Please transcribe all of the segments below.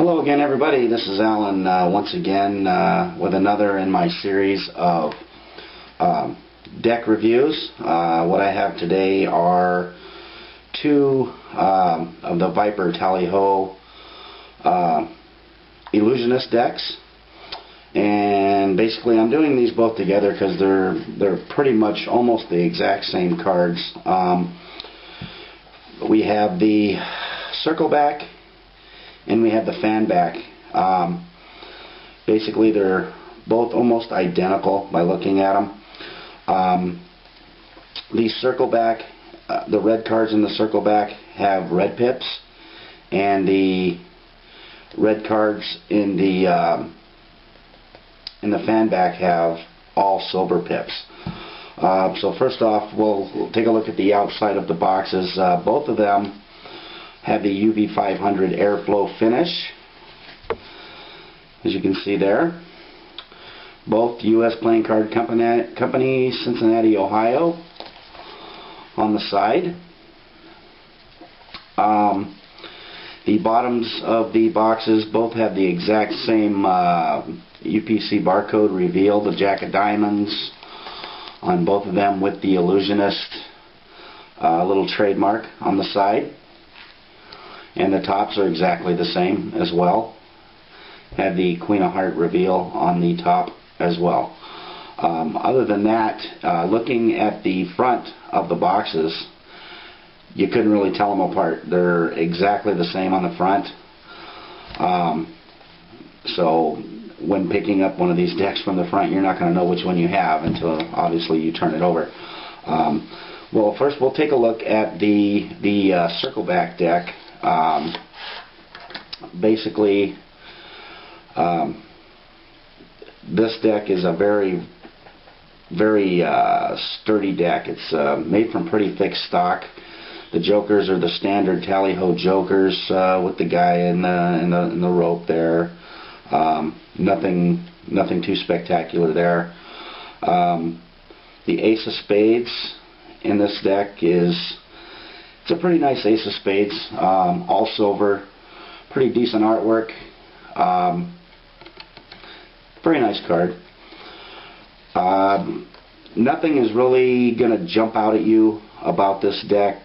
Hello again, everybody. This is Alan once again with another in my series of deck reviews. What I have today are two of the Viper Tally-Ho Ellusionist decks, and basically I'm doing these both together because they're pretty much almost the exact same cards. We have the circle back and we have the fan back. Basically they're both almost identical by looking at them. The circle back, the red cards in the circle back have red pips, and the red cards in the fan back have all silver pips. So first off, we'll take a look at the outside of the boxes. Both of them have the UV500 airflow finish, as you can see there. Both U.S. Playing Card Company, Cincinnati, Ohio, on the side. The bottoms of the boxes both have the exact same UPC barcode reveal, the Jack of Diamonds on both of them, with the Ellusionist little trademark on the side. And the tops are exactly the same as well. Have the Queen of Heart reveal on the top as well. Other than that, looking at the front of the boxes, you couldn't really tell them apart. They're exactly the same on the front. So when picking up one of these decks from the front, you're not going to know which one you have until obviously you turn it over. Well, first we'll take a look at the circle back deck. Basically, this deck is a very sturdy deck. It's made from pretty thick stock. The jokers are the standard Tally-Ho jokers with the guy in the rope there. Nothing too spectacular there. The Ace of Spades in this deck it's a pretty nice Ace of Spades, all silver, pretty decent artwork. Very nice card. Nothing is really going to jump out at you about this deck.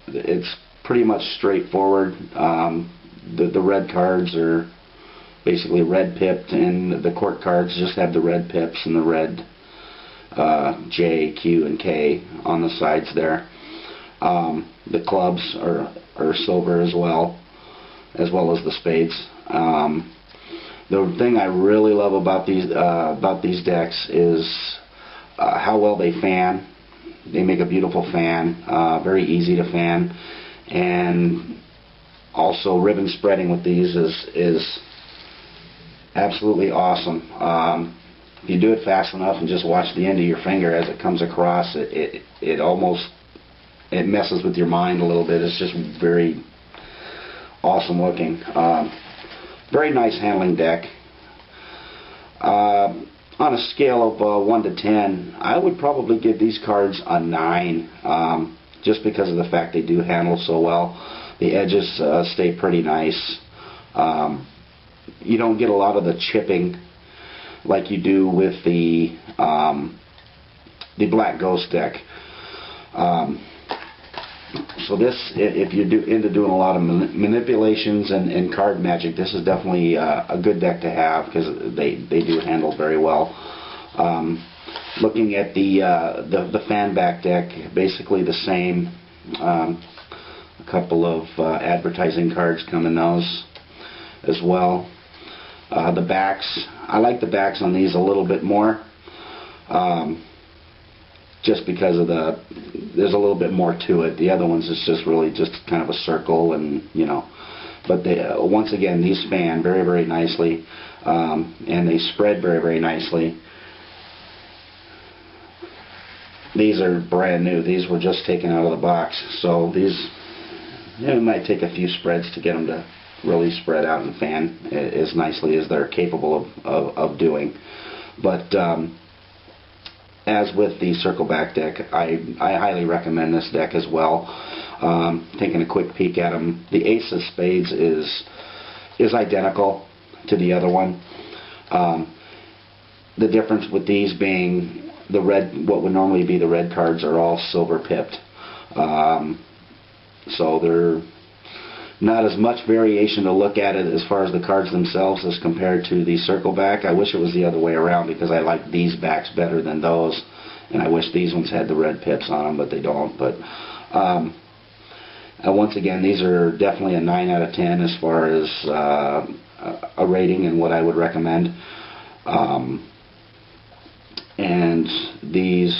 It's pretty much straightforward. The red cards are basically red pipped, and the court cards just have the red pips and the red J, Q, and K on the sides there. The clubs are silver as well as the spades. The thing I really love about these decks is how well they fan. They make a beautiful fan, very easy to fan, and also ribbon spreading with these is absolutely awesome. If you do it fast enough and just watch the end of your finger as it comes across, it almost messes with your mind a little bit. It's just very awesome looking. Very nice handling deck. On a scale of 1 to 10, I would probably give these cards a 9, just because of the fact they do handle so well. The edges stay pretty nice. You don't get a lot of the chipping like you do with the Black Ghost deck. So this, if you're into doing a lot of manipulations and card magic, this is definitely a good deck to have, because they do handle very well. Looking at the fan back deck, basically the same. A couple of advertising cards come in those as well. The backs, I like the backs on these a little bit more. Just because of there's a little bit more to it. The other ones is just really just kind of a circle, and but they, once again, these fan very, very nicely, and they spread very, very nicely. These are brand new. These were just taken out of the box, so these, it might take a few spreads to get them to really spread out and fan as nicely as they're capable of doing. But as with the circle back deck, I highly recommend this deck as well. Taking a quick peek at them, the Ace of Spades is is identical to the other one. The difference with these being the red, what would normally be the red cards, are all silver pipped. So they're not as much variation to look at it as far as the cards themselves as compared to the circle back. I wish it was the other way around, because I like these backs better than those, and I wish these ones had the red pips on them, but they don't. But once again, these are definitely a 9 out of 10 as far as a rating and what I would recommend. And these,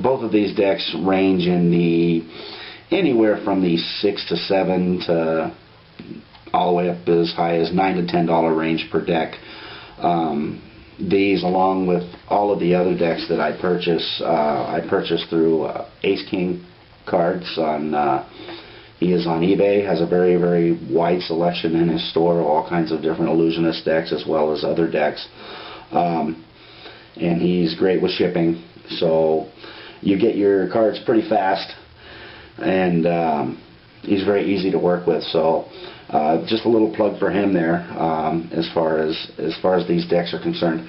both of these decks range in the anywhere from the $6 to $7 to all the way up as high as $9 to $10 range per deck. These, along with all of the other decks that I purchase through Ace King Cards. He is on eBay, has a very, very wide selection in his store of all kinds of different Ellusionist decks as well as other decks. And he's great with shipping, so you get your cards pretty fast, and he's very easy to work with. So just a little plug for him there, as far as these decks are concerned.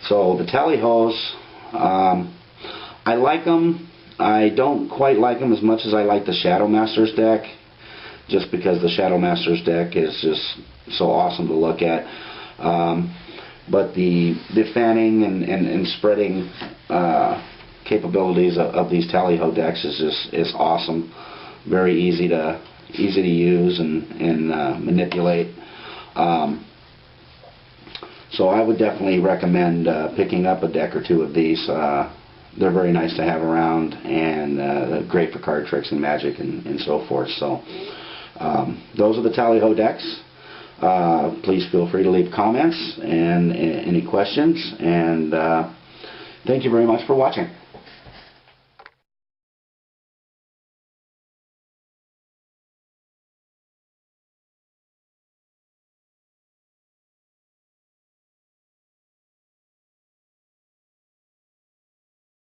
So the Tally-Hos, I like them. I don't quite like them as much as I like the Shadow Masters deck, just because the Shadow Masters deck is just so awesome to look at. But the fanning and spreading capabilities of these Tally-Ho decks is awesome. Very easy to use and manipulate. So I would definitely recommend picking up a deck or two of these. They're very nice to have around, and great for card tricks and magic and so forth. So those are the Tally-Ho decks. Please feel free to leave comments and any questions, and thank you very much for watching.